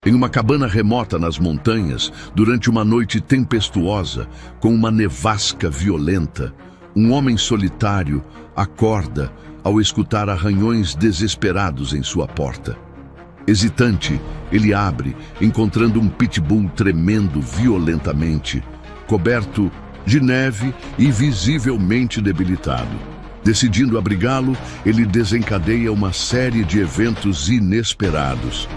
Em uma cabana remota nas montanhas, durante uma noite tempestuosa, com uma nevasca violenta, um homem solitário acorda ao escutar arranhões desesperados em sua porta. Hesitante, ele abre, encontrando um pitbull tremendo violentamente, coberto de neve e visivelmente debilitado. Decidindo abrigá-lo, ele desencadeia uma série de eventos inesperados.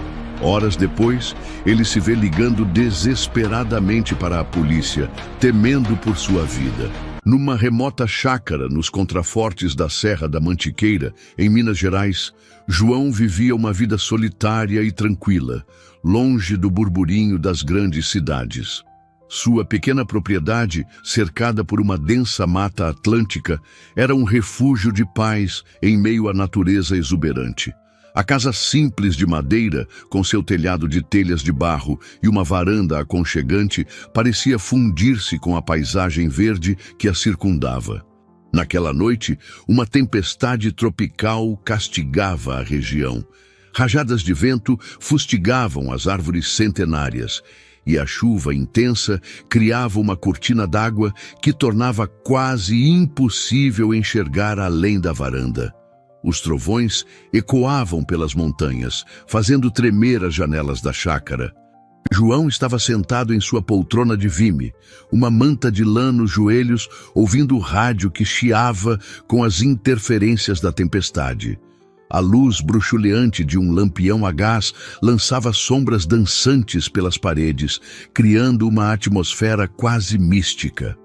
Horas depois, ele se vê ligando desesperadamente para a polícia, temendo por sua vida. Numa remota chácara nos contrafortes da Serra da Mantiqueira, em Minas Gerais, João vivia uma vida solitária e tranquila, longe do burburinho das grandes cidades. Sua pequena propriedade, cercada por uma densa mata atlântica, era um refúgio de paz em meio à natureza exuberante. A casa simples de madeira, com seu telhado de telhas de barro e uma varanda aconchegante, parecia fundir-se com a paisagem verde que a circundava. Naquela noite, uma tempestade tropical castigava a região. Rajadas de vento fustigavam as árvores centenárias, e a chuva intensa criava uma cortina d'água que tornava quase impossível enxergar além da varanda. Os trovões ecoavam pelas montanhas, fazendo tremer as janelas da chácara. João estava sentado em sua poltrona de vime, uma manta de lã nos joelhos, ouvindo o rádio que chiava com as interferências da tempestade. A luz bruxuleante de um lampião a gás lançava sombras dançantes pelas paredes, criando uma atmosfera quase mística.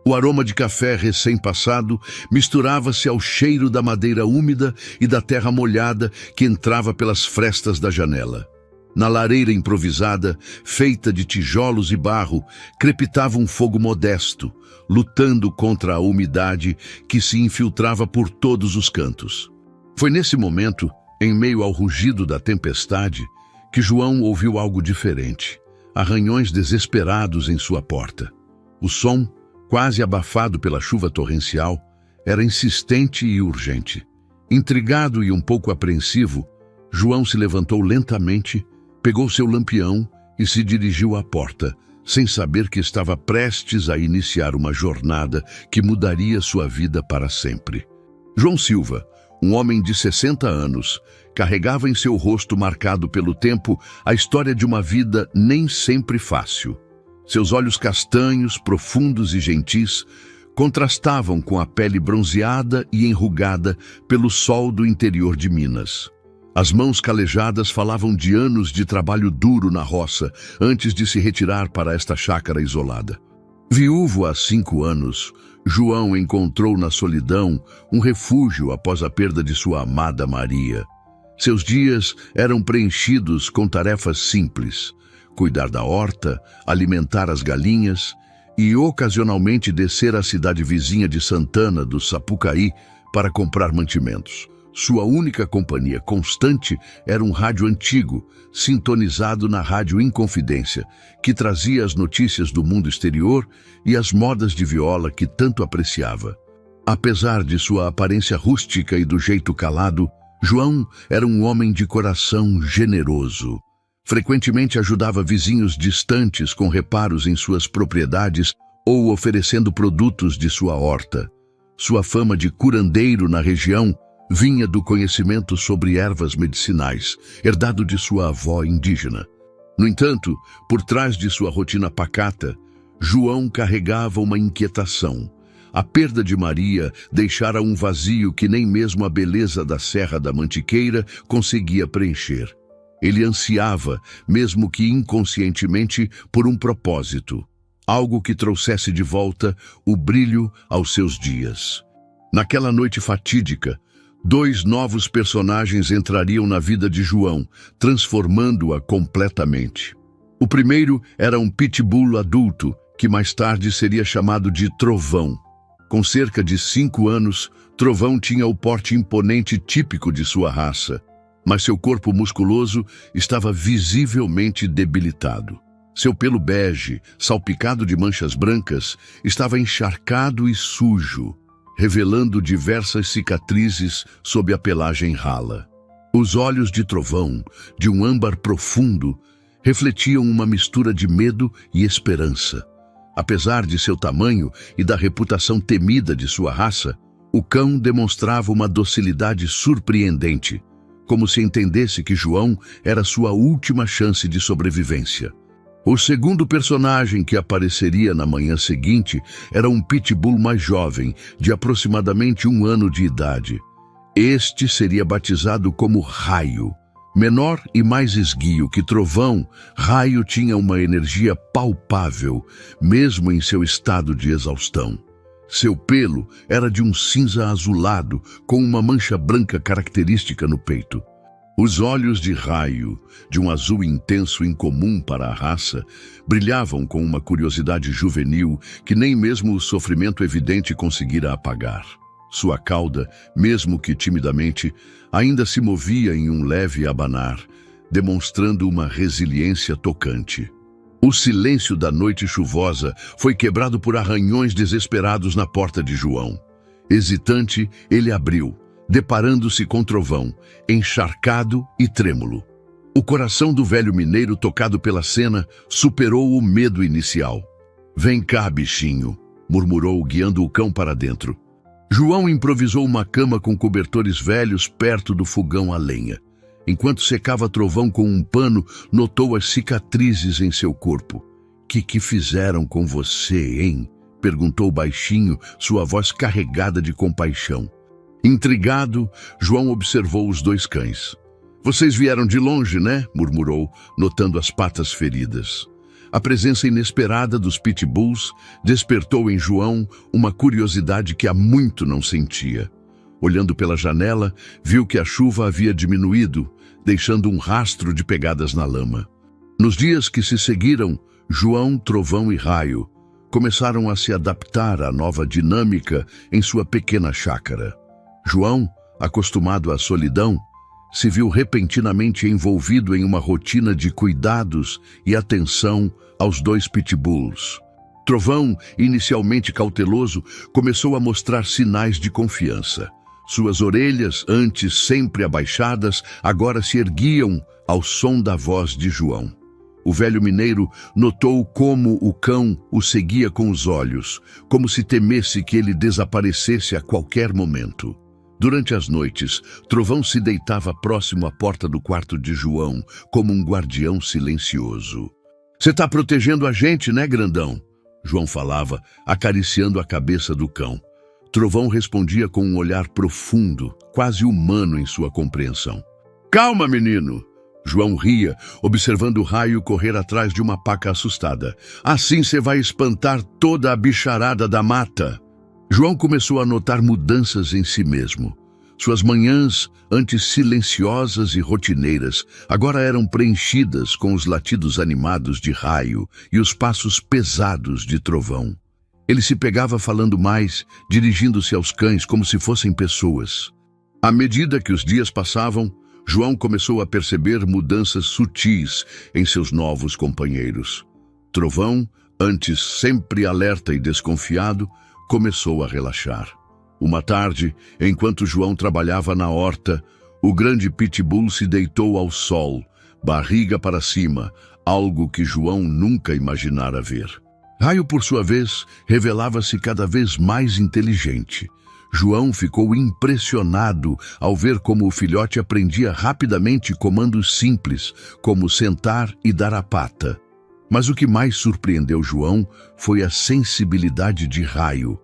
O aroma de café recém-passado misturava-se ao cheiro da madeira úmida e da terra molhada que entrava pelas frestas da janela. Na lareira improvisada, feita de tijolos e barro, crepitava um fogo modesto, lutando contra a umidade que se infiltrava por todos os cantos. Foi nesse momento, em meio ao rugido da tempestade, que João ouviu algo diferente. Arranhões desesperados em sua porta. O som, quase abafado pela chuva torrencial, era insistente e urgente. Intrigado e um pouco apreensivo, João se levantou lentamente, pegou seu lampião e se dirigiu à porta, sem saber que estava prestes a iniciar uma jornada que mudaria sua vida para sempre. João Silva, um homem de 60 anos, carregava em seu rosto marcado pelo tempo a história de uma vida nem sempre fácil. Seus olhos castanhos, profundos e gentis, contrastavam com a pele bronzeada e enrugada pelo sol do interior de Minas. As mãos calejadas falavam de anos de trabalho duro na roça, antes de se retirar para esta chácara isolada. Viúvo há 5 anos, João encontrou na solidão um refúgio após a perda de sua amada Maria. Seus dias eram preenchidos com tarefas simples: cuidar da horta, alimentar as galinhas e ocasionalmente descer à cidade vizinha de Santana do Sapucaí para comprar mantimentos. Sua única companhia constante era um rádio antigo, sintonizado na Rádio Inconfidência, que trazia as notícias do mundo exterior e as modas de viola que tanto apreciava. Apesar de sua aparência rústica e do jeito calado, João era um homem de coração generoso. Frequentemente ajudava vizinhos distantes com reparos em suas propriedades ou oferecendo produtos de sua horta. Sua fama de curandeiro na região vinha do conhecimento sobre ervas medicinais, herdado de sua avó indígena. No entanto, por trás de sua rotina pacata, João carregava uma inquietação. A perda de Maria deixara um vazio que nem mesmo a beleza da Serra da Mantiqueira conseguia preencher. Ele ansiava, mesmo que inconscientemente, por um propósito, algo que trouxesse de volta o brilho aos seus dias. Naquela noite fatídica, 2 novos personagens entrariam na vida de João, transformando-a completamente. O primeiro era um pitbull adulto, que mais tarde seria chamado de Trovão. Com cerca de 5 anos, Trovão tinha o porte imponente típico de sua raça, mas seu corpo musculoso estava visivelmente debilitado. Seu pelo bege, salpicado de manchas brancas, estava encharcado e sujo, revelando diversas cicatrizes sob a pelagem rala. Os olhos de Trovão, de um âmbar profundo, refletiam uma mistura de medo e esperança. Apesar de seu tamanho e da reputação temida de sua raça, o cão demonstrava uma docilidade surpreendente, como se entendesse que João era sua última chance de sobrevivência. O segundo personagem que apareceria na manhã seguinte era um pitbull mais jovem, de aproximadamente 1 ano de idade. Este seria batizado como Raio. Menor e mais esguio que Trovão, Raio tinha uma energia palpável, mesmo em seu estado de exaustão. Seu pelo era de um cinza azulado, com uma mancha branca característica no peito. Os olhos de Raio, de um azul intenso incomum para a raça, brilhavam com uma curiosidade juvenil que nem mesmo o sofrimento evidente conseguira apagar. Sua cauda, mesmo que timidamente, ainda se movia em um leve abanar, demonstrando uma resiliência tocante. O silêncio da noite chuvosa foi quebrado por arranhões desesperados na porta de João. Hesitante, ele abriu, deparando-se com Trovão, encharcado e trêmulo. O coração do velho mineiro, tocado pela cena, superou o medo inicial. "Vem cá, bichinho", murmurou, guiando o cão para dentro. João improvisou uma cama com cobertores velhos perto do fogão a lenha. Enquanto secava Trovão com um pano, notou as cicatrizes em seu corpo. Que fizeram com você, hein?" perguntou baixinho, sua voz carregada de compaixão. Intrigado, João observou os 2 cães. "Vocês vieram de longe, né?" murmurou, notando as patas feridas. A presença inesperada dos pitbulls despertou em João uma curiosidade que há muito não sentia. Olhando pela janela, viu que a chuva havia diminuído, deixando um rastro de pegadas na lama. Nos dias que se seguiram, João, Trovão e Raio começaram a se adaptar à nova dinâmica em sua pequena chácara. João, acostumado à solidão, se viu repentinamente envolvido em uma rotina de cuidados e atenção aos 2 pitbulls. Trovão, inicialmente cauteloso, começou a mostrar sinais de confiança. Suas orelhas, antes sempre abaixadas, agora se erguiam ao som da voz de João. O velho mineiro notou como o cão o seguia com os olhos, como se temesse que ele desaparecesse a qualquer momento. Durante as noites, Trovão se deitava próximo à porta do quarto de João, como um guardião silencioso. "Você tá protegendo a gente, né, grandão?" João falava, acariciando a cabeça do cão. Trovão respondia com um olhar profundo, quase humano em sua compreensão. "Calma, menino!" João ria, observando o Raio correr atrás de uma paca assustada. "Assim você vai espantar toda a bicharada da mata." João começou a notar mudanças em si mesmo. Suas manhãs, antes silenciosas e rotineiras, agora eram preenchidas com os latidos animados de Raio e os passos pesados de Trovão. Ele se pegava falando mais, dirigindo-se aos cães como se fossem pessoas. À medida que os dias passavam, João começou a perceber mudanças sutis em seus novos companheiros. Trovão, antes sempre alerta e desconfiado, começou a relaxar. Uma tarde, enquanto João trabalhava na horta, o grande pitbull se deitou ao sol, barriga para cima, algo que João nunca imaginara ver. Raio, por sua vez, revelava-se cada vez mais inteligente. João ficou impressionado ao ver como o filhote aprendia rapidamente comandos simples, como sentar e dar a pata. Mas o que mais surpreendeu João foi a sensibilidade de Raio.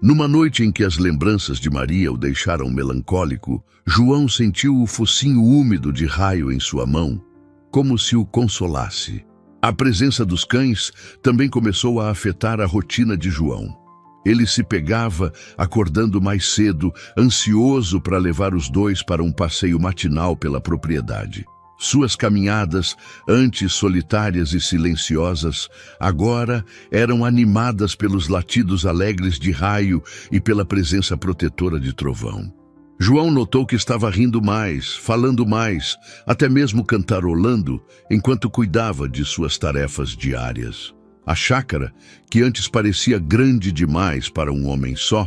Numa noite em que as lembranças de Maria o deixaram melancólico, João sentiu o focinho úmido de Raio em sua mão, como se o consolasse. A presença dos cães também começou a afetar a rotina de João. Ele se pegava acordando mais cedo, ansioso para levar os 2 para um passeio matinal pela propriedade. Suas caminhadas, antes solitárias e silenciosas, agora eram animadas pelos latidos alegres de Raio e pela presença protetora de Trovão. João notou que estava rindo mais, falando mais, até mesmo cantarolando, enquanto cuidava de suas tarefas diárias. A chácara, que antes parecia grande demais para um homem só,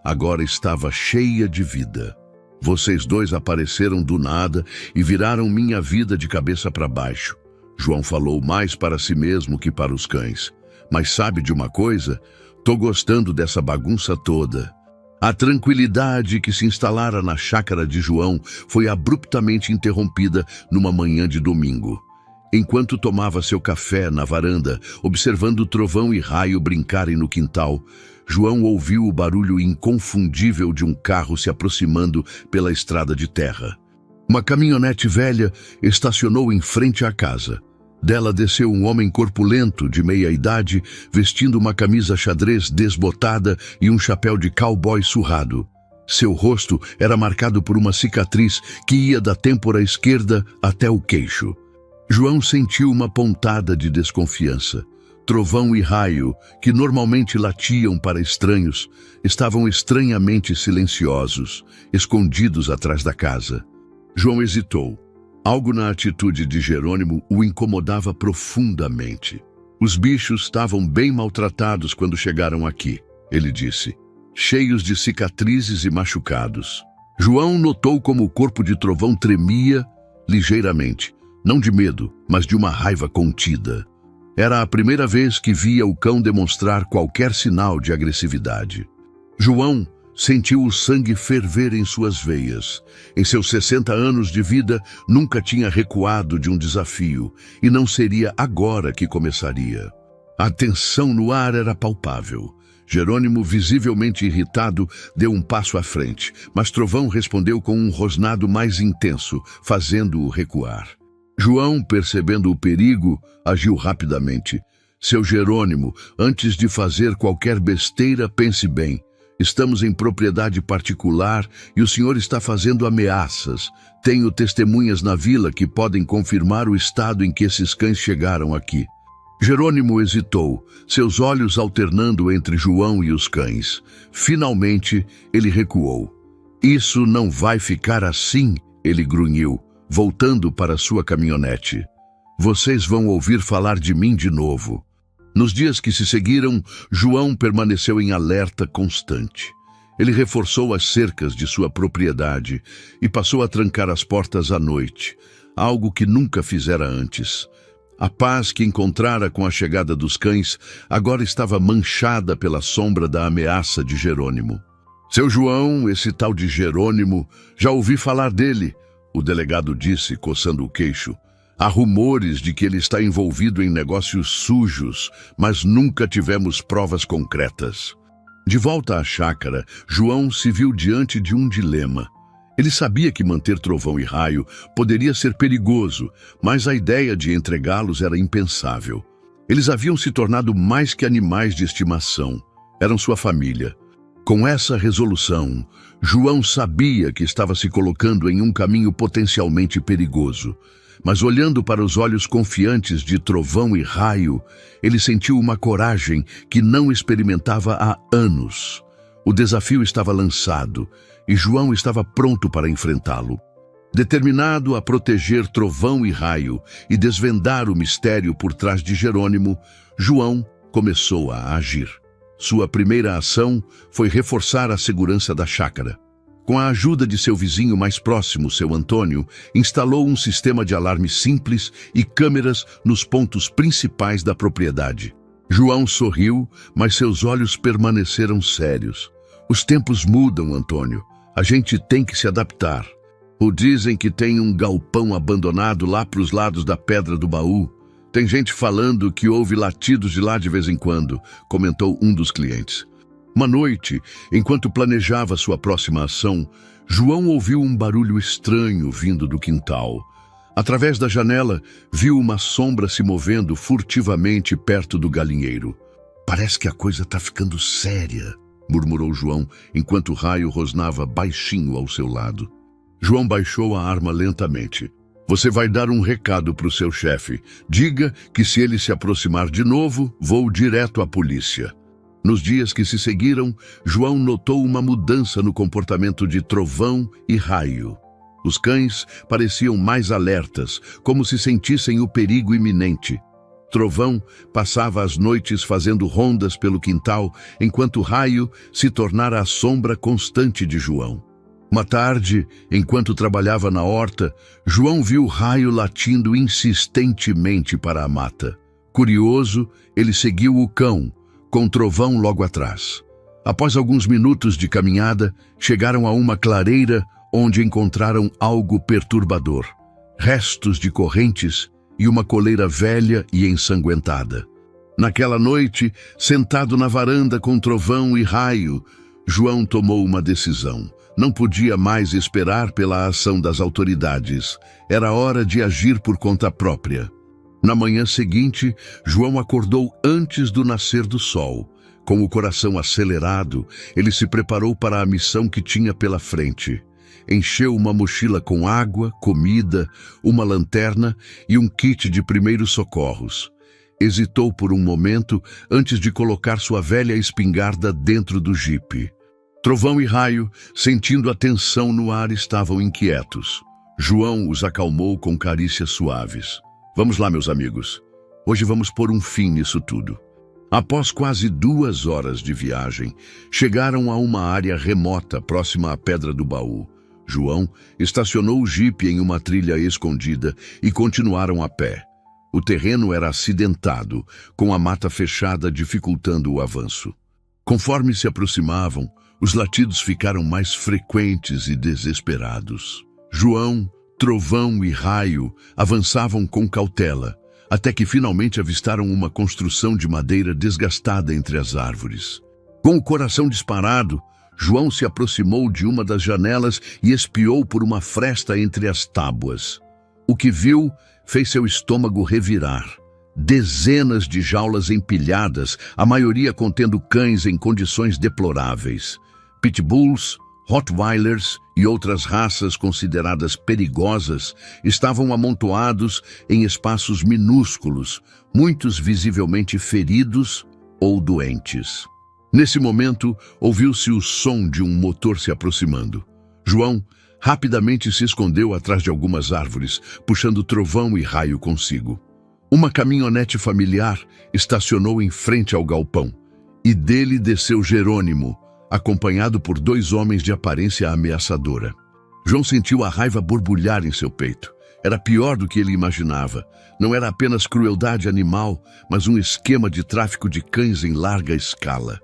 agora estava cheia de vida. "Vocês 2 apareceram do nada e viraram minha vida de cabeça para baixo", João falou mais para si mesmo que para os cães. Mas sabe de uma coisa? Tô gostando dessa bagunça toda. A tranquilidade que se instalara na chácara de João foi abruptamente interrompida numa manhã de domingo. Enquanto tomava seu café na varanda, observando Trovão e Raio brincarem no quintal, João ouviu o barulho inconfundível de um carro se aproximando pela estrada de terra. Uma caminhonete velha estacionou em frente à casa. Dela desceu um homem corpulento, de meia-idade, vestindo uma camisa xadrez desbotada e um chapéu de cowboy surrado. Seu rosto era marcado por uma cicatriz que ia da têmpora esquerda até o queixo. João sentiu uma pontada de desconfiança. Trovão e Raio, que normalmente latiam para estranhos, estavam estranhamente silenciosos, escondidos atrás da casa. João hesitou. Algo na atitude de Jerônimo o incomodava profundamente. Os bichos estavam bem maltratados quando chegaram aqui, ele disse, cheios de cicatrizes e machucados. João notou como o corpo de Trovão tremia ligeiramente, não de medo, mas de uma raiva contida. Era a primeira vez que via o cão demonstrar qualquer sinal de agressividade. João sentiu o sangue ferver em suas veias. Em seus 60 anos de vida, nunca tinha recuado de um desafio, e não seria agora que começaria. A tensão no ar era palpável. Jerônimo, visivelmente irritado, deu um passo à frente, mas Trovão respondeu com um rosnado mais intenso, fazendo-o recuar. João, percebendo o perigo, agiu rapidamente. Seu Jerônimo, antes de fazer qualquer besteira, pense bem. Estamos em propriedade particular e o senhor está fazendo ameaças. Tenho testemunhas na vila que podem confirmar o estado em que esses cães chegaram aqui. Jerônimo hesitou, seus olhos alternando entre João e os cães. Finalmente, ele recuou. Isso não vai ficar assim, ele grunhiu, voltando para sua caminhonete. Vocês vão ouvir falar de mim de novo. Nos dias que se seguiram, João permaneceu em alerta constante. Ele reforçou as cercas de sua propriedade e passou a trancar as portas à noite, algo que nunca fizera antes. A paz que encontrara com a chegada dos cães agora estava manchada pela sombra da ameaça de Jerônimo. Seu João, esse tal de Jerônimo, já ouvi falar dele, o delegado disse, coçando o queixo. Há rumores de que ele está envolvido em negócios sujos, mas nunca tivemos provas concretas. De volta à chácara, João se viu diante de um dilema. Ele sabia que manter Trovão e Raio poderia ser perigoso, mas a ideia de entregá-los era impensável. Eles haviam se tornado mais que animais de estimação. Eram sua família. Com essa resolução, João sabia que estava se colocando em um caminho potencialmente perigoso. Mas olhando para os olhos confiantes de Trovão e Raio, ele sentiu uma coragem que não experimentava há anos. O desafio estava lançado e João estava pronto para enfrentá-lo. Determinado a proteger Trovão e Raio e desvendar o mistério por trás de Jerônimo, João começou a agir. Sua primeira ação foi reforçar a segurança da chácara. Com a ajuda de seu vizinho mais próximo, seu Antônio, instalou um sistema de alarme simples e câmeras nos pontos principais da propriedade. João sorriu, mas seus olhos permaneceram sérios. Os tempos mudam, Antônio. A gente tem que se adaptar. Dizem que tem um galpão abandonado lá para os lados da Pedra do Baú. Tem gente falando que ouve latidos de lá de vez em quando, comentou um dos clientes. Uma noite, enquanto planejava sua próxima ação, João ouviu um barulho estranho vindo do quintal. Através da janela, viu uma sombra se movendo furtivamente perto do galinheiro. Parece que a coisa está ficando séria, murmurou João, enquanto Raio rosnava baixinho ao seu lado. João baixou a arma lentamente. Você vai dar um recado para o seu chefe. Diga que se ele se aproximar de novo, vou direto à polícia. Nos dias que se seguiram, João notou uma mudança no comportamento de Trovão e Raio. Os cães pareciam mais alertas, como se sentissem o perigo iminente. Trovão passava as noites fazendo rondas pelo quintal, enquanto Raio se tornara a sombra constante de João. Uma tarde, enquanto trabalhava na horta, João viu Raio latindo insistentemente para a mata. Curioso, ele seguiu o cão, com Trovão logo atrás. Após alguns minutos de caminhada, chegaram a uma clareira onde encontraram algo perturbador: restos de correntes e uma coleira velha e ensanguentada. Naquela noite, sentado na varanda com Trovão e Raio, João tomou uma decisão. Não podia mais esperar pela ação das autoridades. Era hora de agir por conta própria. Na manhã seguinte, João acordou antes do nascer do sol. Com o coração acelerado, ele se preparou para a missão que tinha pela frente. Encheu uma mochila com água, comida, uma lanterna e um kit de primeiros socorros. Hesitou por um momento antes de colocar sua velha espingarda dentro do jipe. Trovão e Raio, sentindo a tensão no ar, estavam inquietos. João os acalmou com carícias suaves. Vamos lá, meus amigos. Hoje vamos pôr um fim nisso tudo. Após quase 2 horas de viagem, chegaram a uma área remota próxima à Pedra do Baú. João estacionou o jipe em uma trilha escondida e continuaram a pé. O terreno era acidentado, com a mata fechada dificultando o avanço. Conforme se aproximavam, os latidos ficaram mais frequentes e desesperados. João, Trovão e Raio avançavam com cautela, até que finalmente avistaram uma construção de madeira desgastada entre as árvores. Com o coração disparado, João se aproximou de uma das janelas e espiou por uma fresta entre as tábuas. O que viu fez seu estômago revirar. Dezenas de jaulas empilhadas, a maioria contendo cães em condições deploráveis. Pitbulls, Rottweilers e outras raças consideradas perigosas estavam amontoados em espaços minúsculos, muitos visivelmente feridos ou doentes. Nesse momento, ouviu-se o som de um motor se aproximando. João rapidamente se escondeu atrás de algumas árvores, puxando Trovão e Raio consigo. Uma caminhonete familiar estacionou em frente ao galpão, e dele desceu Jerônimo, acompanhado por 2 homens de aparência ameaçadora. João sentiu a raiva borbulhar em seu peito. Era pior do que ele imaginava. Não era apenas crueldade animal, mas um esquema de tráfico de cães em larga escala.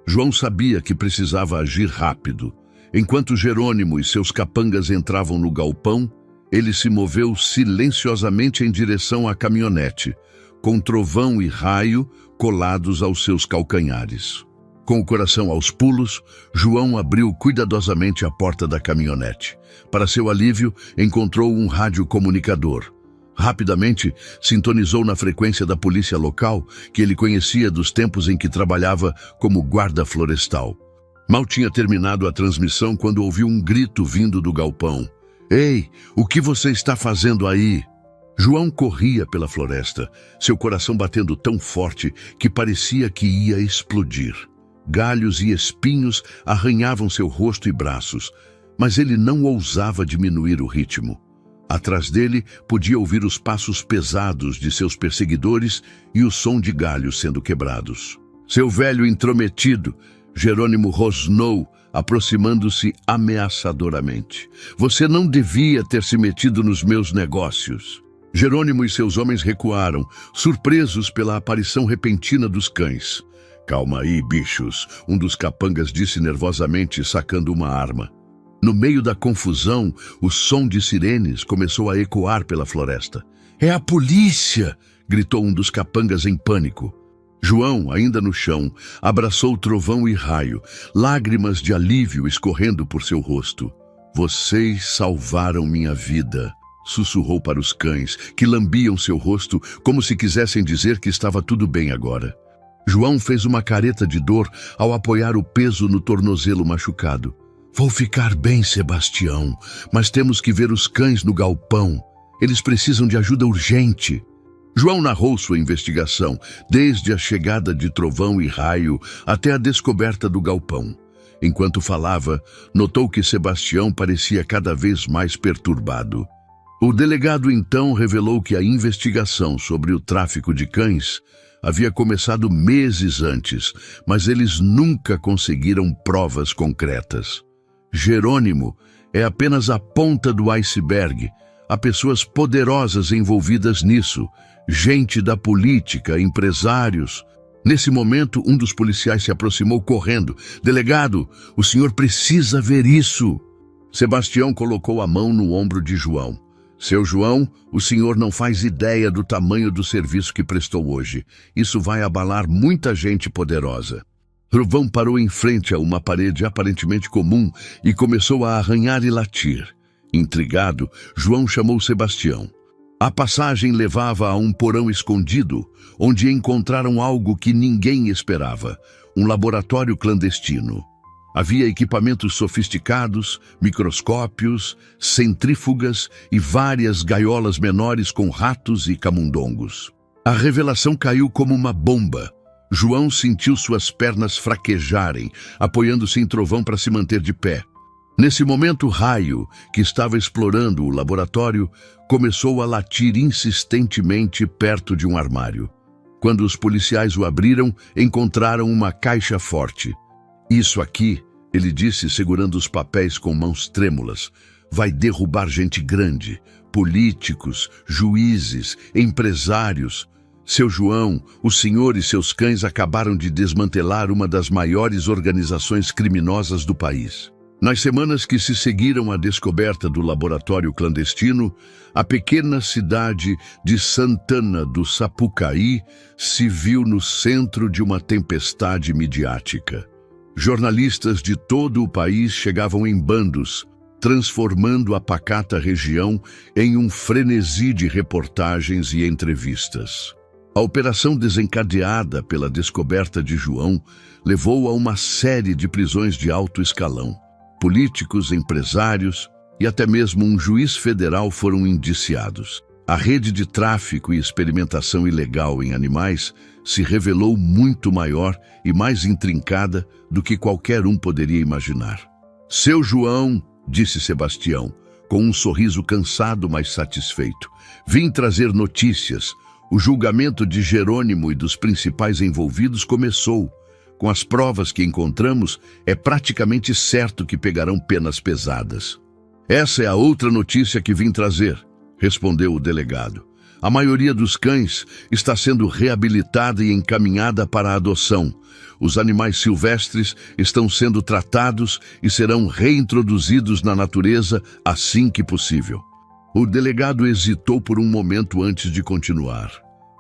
João sabia que precisava agir rápido. Enquanto Jerônimo e seus capangas entravam no galpão, ele se moveu silenciosamente em direção à caminhonete, com Trovão e Raio colados aos seus calcanhares. Com o coração aos pulos, João abriu cuidadosamente a porta da caminhonete. Para seu alívio, encontrou um radiocomunicador. Rapidamente, sintonizou na frequência da polícia local, que ele conhecia dos tempos em que trabalhava como guarda florestal. Mal tinha terminado a transmissão quando ouviu um grito vindo do galpão. "Ei, o que você está fazendo aí?" João corria pela floresta, seu coração batendo tão forte que parecia que ia explodir. Galhos e espinhos arranhavam seu rosto e braços, mas ele não ousava diminuir o ritmo. Atrás dele, podia ouvir os passos pesados de seus perseguidores e o som de galhos sendo quebrados. Seu velho intrometido, Jerônimo rosnou, aproximando-se ameaçadoramente. "Você não devia ter se metido nos meus negócios." Jerônimo e seus homens recuaram, surpresos pela aparição repentina dos cães. "Calma aí, bichos", um dos capangas disse nervosamente, sacando uma arma. No meio da confusão, o som de sirenes começou a ecoar pela floresta. "É a polícia!" gritou um dos capangas em pânico. João, ainda no chão, abraçou Trovão e Raio, lágrimas de alívio escorrendo por seu rosto. "Vocês salvaram minha vida", sussurrou para os cães, que lambiam seu rosto como se quisessem dizer que estava tudo bem agora. João fez uma careta de dor ao apoiar o peso no tornozelo machucado. "Vou ficar bem, Sebastião, mas temos que ver os cães no galpão. Eles precisam de ajuda urgente." João narrou sua investigação, desde a chegada de Trovão e Raio até a descoberta do galpão. Enquanto falava, notou que Sebastião parecia cada vez mais perturbado. O delegado então revelou que a investigação sobre o tráfico de cães havia começado meses antes, mas eles nunca conseguiram provas concretas. Jerônimo é apenas a ponta do iceberg. Há pessoas poderosas envolvidas nisso, gente da política, empresários. Nesse momento, um dos policiais se aproximou correndo. Delegado, o senhor precisa ver isso. Sebastião colocou a mão no ombro de João. Seu João, o senhor não faz ideia do tamanho do serviço que prestou hoje. Isso vai abalar muita gente poderosa. Trovão parou em frente a uma parede aparentemente comum e começou a arranhar e latir. Intrigado, João chamou Sebastião. A passagem levava a um porão escondido, onde encontraram algo que ninguém esperava, um laboratório clandestino. Havia equipamentos sofisticados, microscópios, centrífugas e várias gaiolas menores com ratos e camundongos. A revelação caiu como uma bomba. João sentiu suas pernas fraquejarem, apoiando-se em Trovão para se manter de pé. Nesse momento, Raio, que estava explorando o laboratório, começou a latir insistentemente perto de um armário. Quando os policiais o abriram, encontraram uma caixa forte. Isso aqui, ele disse segurando os papéis com mãos trêmulas, vai derrubar gente grande, políticos, juízes, empresários. Seu João, o senhor e seus cães acabaram de desmantelar uma das maiores organizações criminosas do país. Nas semanas que se seguiram à descoberta do laboratório clandestino, a pequena cidade de Santana do Sapucaí se viu no centro de uma tempestade midiática. Jornalistas de todo o país chegavam em bandos, transformando a pacata região em um frenesi de reportagens e entrevistas. A operação desencadeada pela descoberta de João levou a uma série de prisões de alto escalão. Políticos, empresários e até mesmo um juiz federal foram indiciados. A rede de tráfico e experimentação ilegal em animais se revelou muito maior e mais intrincada do que qualquer um poderia imaginar. Seu João, disse Sebastião, com um sorriso cansado, mas satisfeito, vim trazer notícias. O julgamento de Jerônimo e dos principais envolvidos começou. Com as provas que encontramos, é praticamente certo que pegarão penas pesadas. Essa é a outra notícia que vim trazer, respondeu o delegado. A maioria dos cães está sendo reabilitada e encaminhada para a adoção. Os animais silvestres estão sendo tratados e serão reintroduzidos na natureza assim que possível. O delegado hesitou por um momento antes de continuar.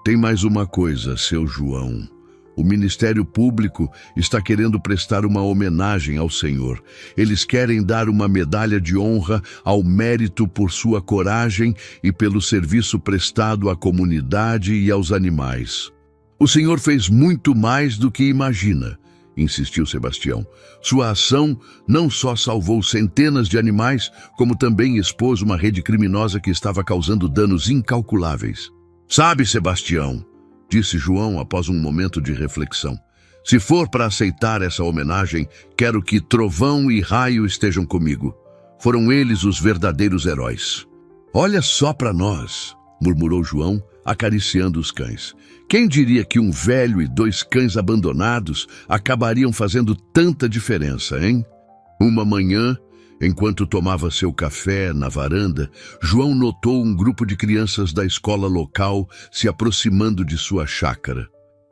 Tem mais uma coisa, seu João. O Ministério Público está querendo prestar uma homenagem ao senhor. Eles querem dar uma medalha de honra ao mérito por sua coragem e pelo serviço prestado à comunidade e aos animais. O senhor fez muito mais do que imagina, insistiu Sebastião. Sua ação não só salvou centenas de animais, como também expôs uma rede criminosa que estava causando danos incalculáveis. Sabe, Sebastião, disse João após um momento de reflexão, se for para aceitar essa homenagem, quero que Trovão e Raio estejam comigo. Foram eles os verdadeiros heróis. Olha só para nós, murmurou João, acariciando os cães. Quem diria que um velho e 2 cães abandonados acabariam fazendo tanta diferença, hein? Uma manhã, enquanto tomava seu café na varanda, João notou um grupo de crianças da escola local se aproximando de sua chácara.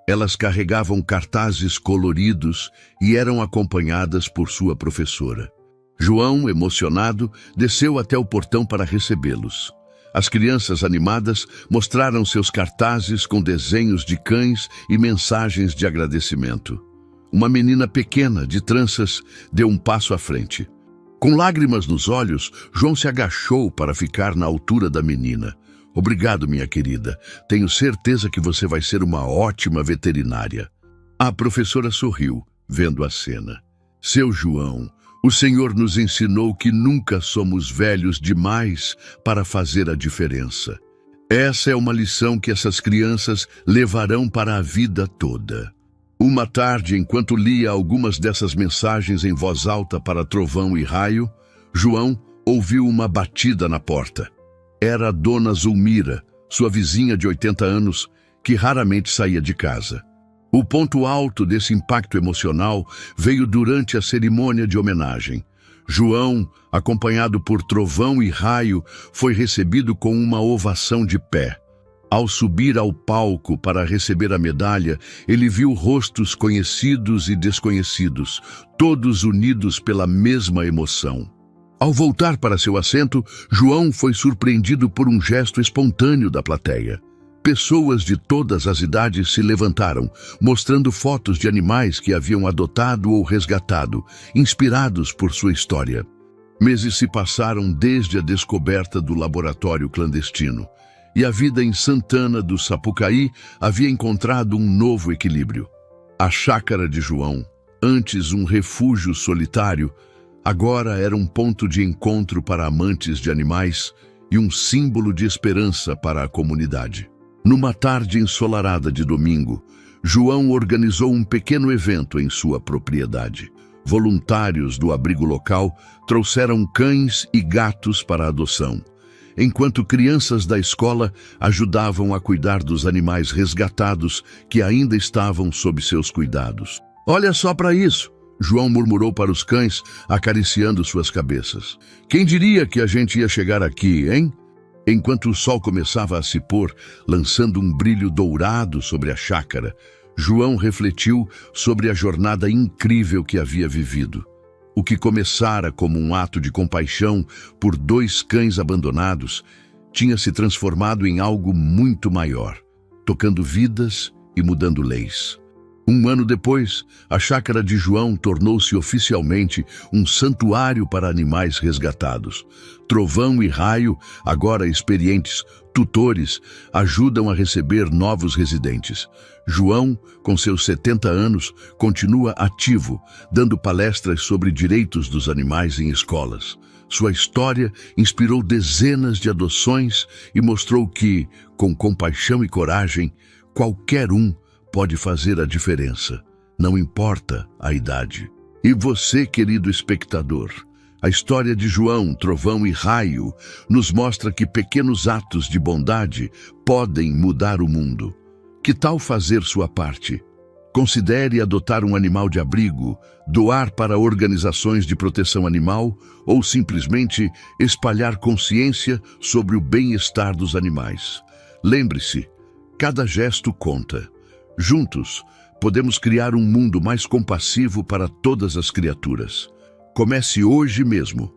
Elas carregavam cartazes coloridos e eram acompanhadas por sua professora. João, emocionado, desceu até o portão para recebê-los. As crianças animadas mostraram seus cartazes com desenhos de cães e mensagens de agradecimento. Uma menina pequena, de tranças, deu um passo à frente. Com lágrimas nos olhos, João se agachou para ficar na altura da menina. Obrigado, minha querida. Tenho certeza que você vai ser uma ótima veterinária. A professora sorriu, vendo a cena. Seu João, o Senhor nos ensinou que nunca somos velhos demais para fazer a diferença. Essa é uma lição que essas crianças levarão para a vida toda. Uma tarde, enquanto lia algumas dessas mensagens em voz alta para Trovão e Raio, João ouviu uma batida na porta. Era a dona Zulmira, sua vizinha de 80 anos, que raramente saía de casa. O ponto alto desse impacto emocional veio durante a cerimônia de homenagem. João, acompanhado por trovão e raio, foi recebido com uma ovação de pé. Ao subir ao palco para receber a medalha, ele viu rostos conhecidos e desconhecidos, todos unidos pela mesma emoção. Ao voltar para seu assento, João foi surpreendido por um gesto espontâneo da plateia. Pessoas de todas as idades se levantaram, mostrando fotos de animais que haviam adotado ou resgatado, inspirados por sua história. Meses se passaram desde a descoberta do laboratório clandestino, e a vida em Santana do Sapucaí havia encontrado um novo equilíbrio. A chácara de João, antes um refúgio solitário, agora era um ponto de encontro para amantes de animais e um símbolo de esperança para a comunidade. Numa tarde ensolarada de domingo, João organizou um pequeno evento em sua propriedade. Voluntários do abrigo local trouxeram cães e gatos para a adoção, enquanto crianças da escola ajudavam a cuidar dos animais resgatados que ainda estavam sob seus cuidados. "Olha só para isso!" João murmurou para os cães, acariciando suas cabeças. "Quem diria que a gente ia chegar aqui, hein?" Enquanto o sol começava a se pôr, lançando um brilho dourado sobre a chácara, João refletiu sobre a jornada incrível que havia vivido. O que começara como um ato de compaixão por 2 cães abandonados tinha se transformado em algo muito maior, tocando vidas e mudando leis. Um ano depois, a chácara de João tornou-se oficialmente um santuário para animais resgatados. Trovão e raio, agora experientes tutores, ajudam a receber novos residentes. João, com seus 70 anos, continua ativo, dando palestras sobre direitos dos animais em escolas. Sua história inspirou dezenas de adoções e mostrou que, com compaixão e coragem, qualquer um pode fazer a diferença, não importa a idade. E você, querido espectador, a história de João, Trovão e Raio nos mostra que pequenos atos de bondade podem mudar o mundo. Que tal fazer sua parte? Considere adotar um animal de abrigo, doar para organizações de proteção animal ou simplesmente espalhar consciência sobre o bem-estar dos animais. Lembre-se, cada gesto conta. Juntos, podemos criar um mundo mais compassivo para todas as criaturas. Comece hoje mesmo